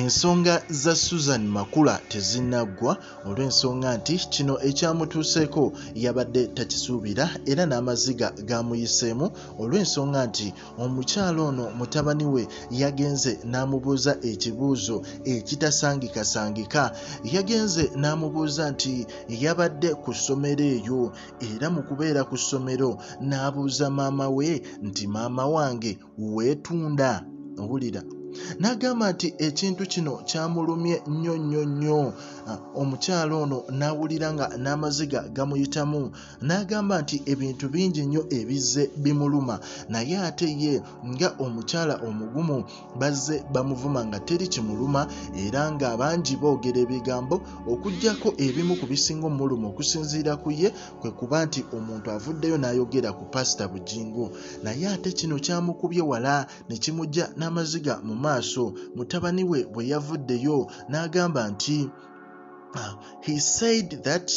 Ensonga za Susan Makula tezinnaggwa olw'ensonga nti kino ekyamutuuseeko yabadde takisuubira era n'amaziga gamuyiseemu olw'ensonga nti omukyala ono mutabani we yagenze n'amubuuza ekibuuzo ekitasangikasangika. Yagenze n'amubuuza nti yabadde ku ssomero eyo era mu kubeera ku ssomero n'abuuza maama we nti maama wange weetunda. Owulira, n'agamba nti ekintu kino kyamulumye nnyo. Omukyala ono n'awulira nga n'amaziga gamuyitamu, n'agamba nti ebintu bingi nnyo ebizze bimuluma, naye ate ye nga omukyala omugumu bazze bamuvuma nga teri kimuluma era nga bangi boogera ebigambo okuggyako ebimu ku bisinga omuluma okusinziira ku ye kwe kuba nti omuntu avuddeyo n'ayogera ku Pastor Bugingo, naye ate kino kyamukubye wala ne kimujja n'amaziga mu maaso. Mutabani we bwe yavuddeyo n'agamba nti he said that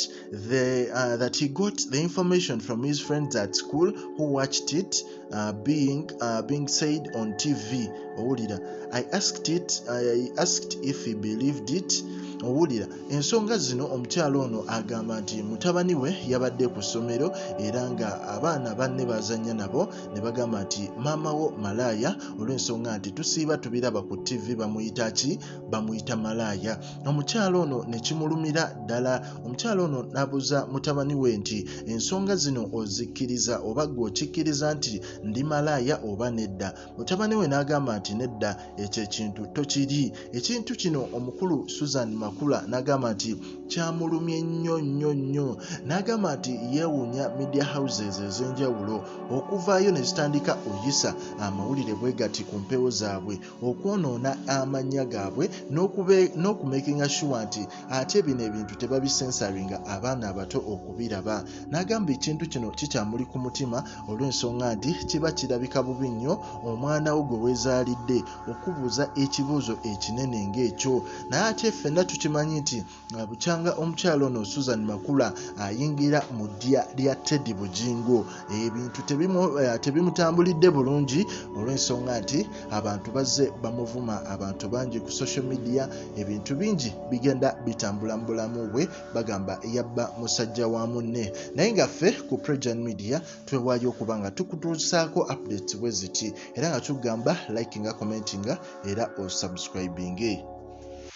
he got the information from his friends at school who watched it being said on TV. Owulira, I asked if he believed it. Owulira, ensonga zino omukyala ono agamba nti mutabani we yabadde ku ssomero era nga abaana banne bazannya nabo ne bagamba nti maama wo malaaya olw'ensonga nti tusiiba tubiraba ku TV bamuyita ki? Bamuyita malaaya. Omukyala ono ne kimulumira ddala. Omukyala ono n'abuuza mutabani we nti ensonga zino ozikkiriza oba gwe okikkiriza nti ndi malaaya oba nedda? Mutabani we n'agamba nti nedda, ekyo ekintu tokiri. Ekintu kino omukulu Susan Makula n'agamba nti kyamulumye nnyo. N'agamba nti yeewuunya media houses ez'enjawulo okuvaayo ne zitandika oyisa amawulire bwe gati ku mpewo zaabwe, okwonoona amannya gaabwe n'okumakinga sure nti ate bino ebintu tebabisensaringa abaana abato okubiraba. N'agamba ekintu kino kikyamuli ku mutima olw'ensonga nti kiba kirabika bubi nnyo omwana wo gwe weezaalidde okubuuza ekibuuzo ekinene ng'ekyo. Naye ate ffenna tukimanyi nti bukyanga omukyalo ono Susan Makula ayingira mu ddya lya Teddy Bugingo, ebintu tebimutambulidde bulungi olw'ensonga nti abantu bazze bamuvuma, abantu bangi ku social media, ebintu bingi bigenda bitambula mu bulamu bwe, bagamba yabba musajja wa munne. Naye nga ffe ku Prejani Media twewaayo okuba nga tukutuusaako updates bwe ziti era nga tugamba likinga, commentinga era osubscribinge.